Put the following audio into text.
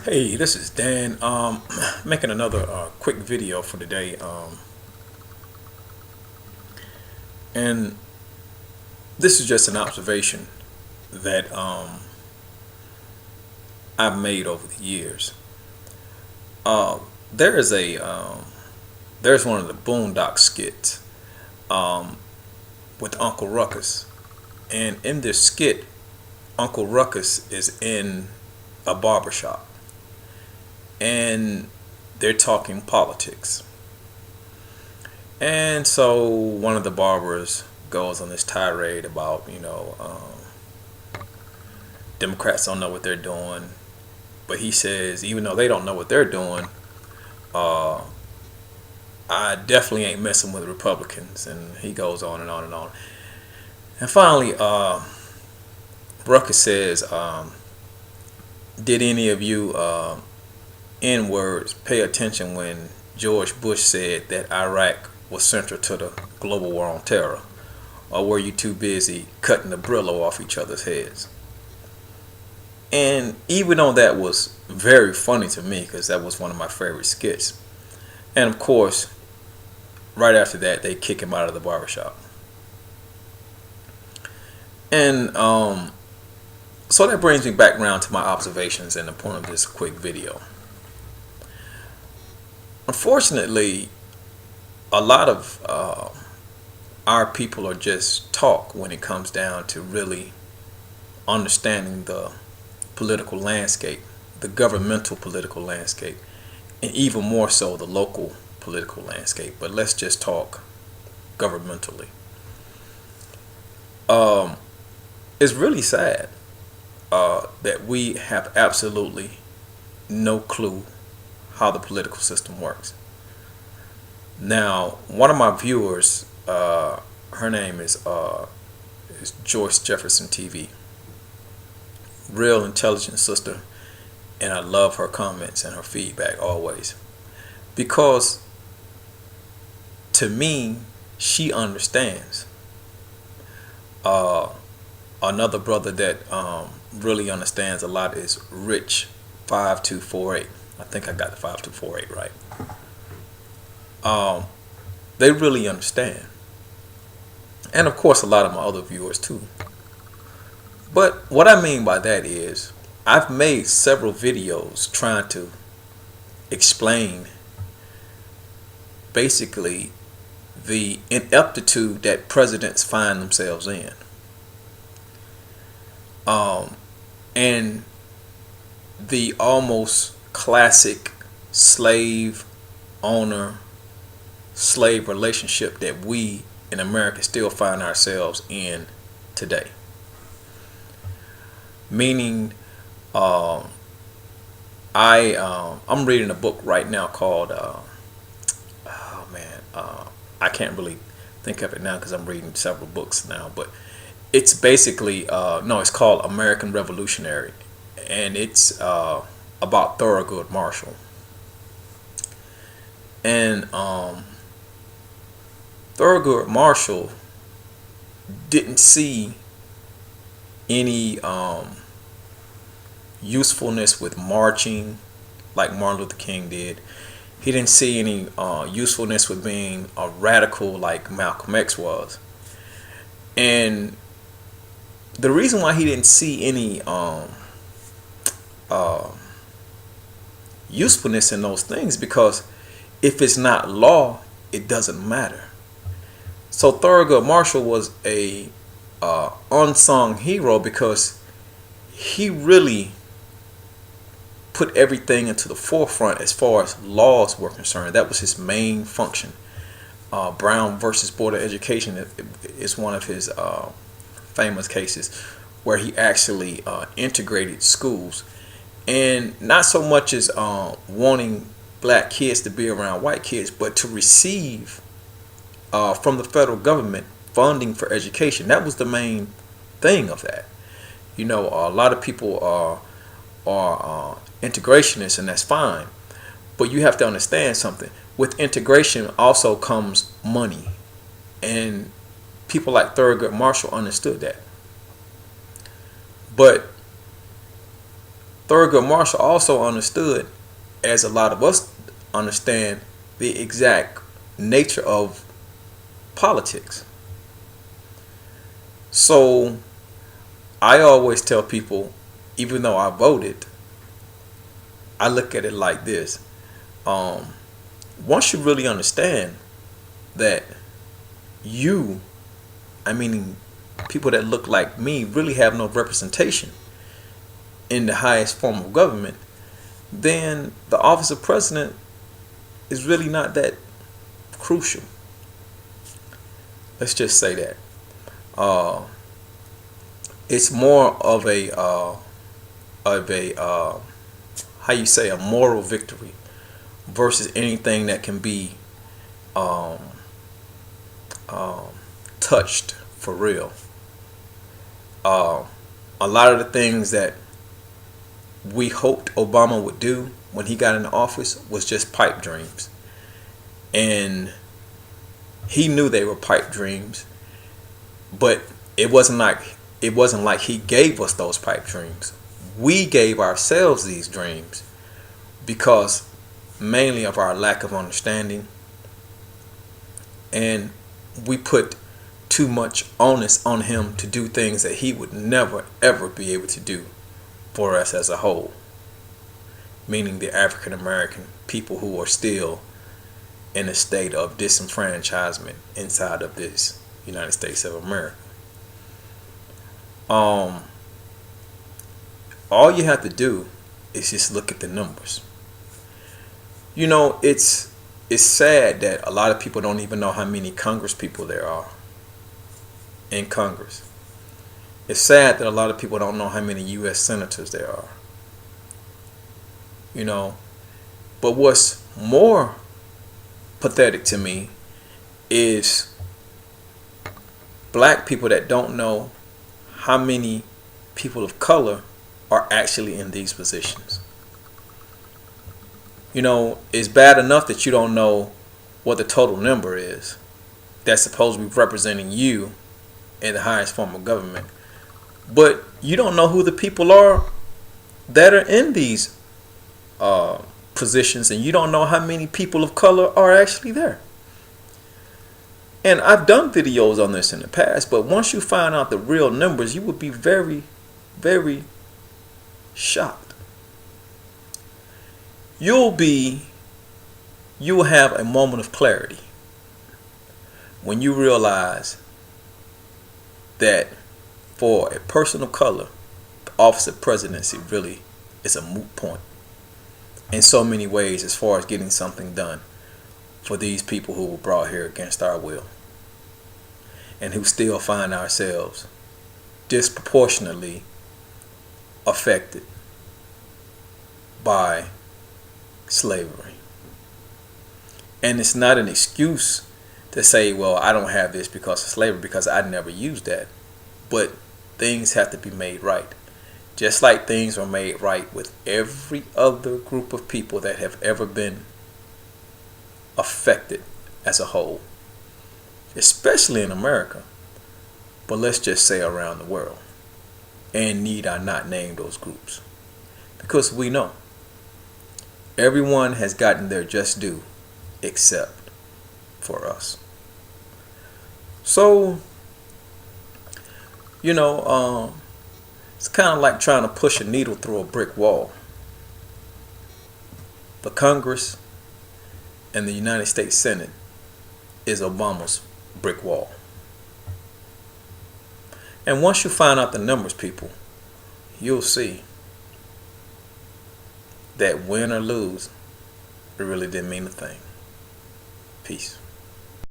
Hey, this is Dan. Making another quick video for today. And this is just an observation that I've made over the years. Uh, there is there's one of the Boondock skits um, with Uncle Ruckus, and in this skit, Uncle Ruckus is in a barbershop, and they're talking politics. And so one of the barbers goes on this tirade about, Democrats don't know what they're doing. But he says, even though they don't know what they're doing, uh, I definitely ain't messing with Republicans. And he goes on and on and on. And finally, Ruckus says, did any of you N-words pay attention when George Bush said that Iraq was central to the global war on terror? Or were you too busy cutting the Brillo off each other's heads? And even though that was very funny to me, because that was one of my favorite skits, and of course, right after that, they kick him out of the barbershop. And so that brings me back around to my observations and the point of this quick video. Unfortunately, a lot of our people are just talk when it comes down to really understanding the political landscape, the governmental political landscape, and even more so the local political landscape. But let's just talk governmentally. It's really sad that we have absolutely no clue how the political system works. Now, one of my viewers, her name is Joyce Jefferson TV. Real intelligent sister, and I love her comments and her feedback always, because to me she understands. Another brother that really understands a lot is Rich 5248. I think I got the 5248 right. They really understand, and of course a lot of my other viewers too. But what I mean by that is, I've made several videos trying to explain basically the ineptitude that presidents find themselves in. And the almost classic slave owner slave relationship that we in America still find ourselves in today. Meaning, I'm reading a book right now called I can't really think of it now because I'm reading several books now, but it's basically it's called American Revolutionary, and it's about Thurgood Marshall. And Thurgood Marshall didn't see any usefulness with marching like Martin Luther King did. He didn't see any usefulness with being a radical like Malcolm X was. And the reason why he didn't see any usefulness in those things, because if it's not law, it doesn't matter. So Thurgood Marshall was a unsung hero because he really put everything into the forefront as far as laws were concerned. That was his main function. Brown versus Board of Education is one of his famous cases where he actually integrated schools, and not so much as wanting black kids to be around white kids, but to receive from the federal government funding for education. That was the main thing of that. A lot of people are integrationists, and that's fine. But you have to understand something. With integration also comes money. And people like Thurgood Marshall understood that. But Thurgood Marshall also understood, as a lot of us understand, the exact nature of politics. So I always tell people, even though I voted, I look at it like this. Um, Once you really understand that you, I mean, people that look like me, really have no representation in the highest form of government, then the office of president is really not that crucial. Let's just say that. Uh, it's more of a how you say, a moral victory versus anything that can be um, um, touched for real. Uh, a lot of the things that we hoped Obama would do when he got into office was just pipe dreams, and he knew they were pipe dreams. But it wasn't like he gave us those pipe dreams. We gave ourselves these dreams because mainly of our lack of understanding, and we put too much onus on him to do things that he would never ever be able to do for us as a whole, meaning the African American people who are still in a state of disenfranchisement inside of this United States of America. All you have to do is just look at the numbers. You know, it's sad that a lot of people don't even know how many Congress people there are in Congress. It's sad that a lot of people don't know how many U.S. senators there are. You know, but what's more pathetic to me is black people that don't know how many people of color are actually in these positions. You know, it's bad enough that you don't know what the total number is that's supposed to be representing you in the highest form of government. But you don't know who the people are that are in these positions, and you don't know how many people of color are actually there. And I've done videos on this in the past, but once you find out the real numbers, you would be very, very shocked. You'll have a moment of clarity when you realize that for a person of color, the office of presidency really is a moot point in so many ways as far as getting something done for these people who were brought here against our will and who still find ourselves disproportionately affected by slavery. And it's not an excuse to say, well, I don't have this because of slavery, because I never used that. But things have to be made right. Just like things were made right with every other group of people that have ever been affected as a whole, especially in America, but let's just say around the world. And need I not name those groups? Because we know everyone has gotten their just due except for us. So, you know, it's kind of like trying to push a needle through a brick wall. The Congress and the United States Senate is Obama's brick wall. And once you find out the numbers, people, you'll see that win or lose, it really didn't mean a thing. Peace.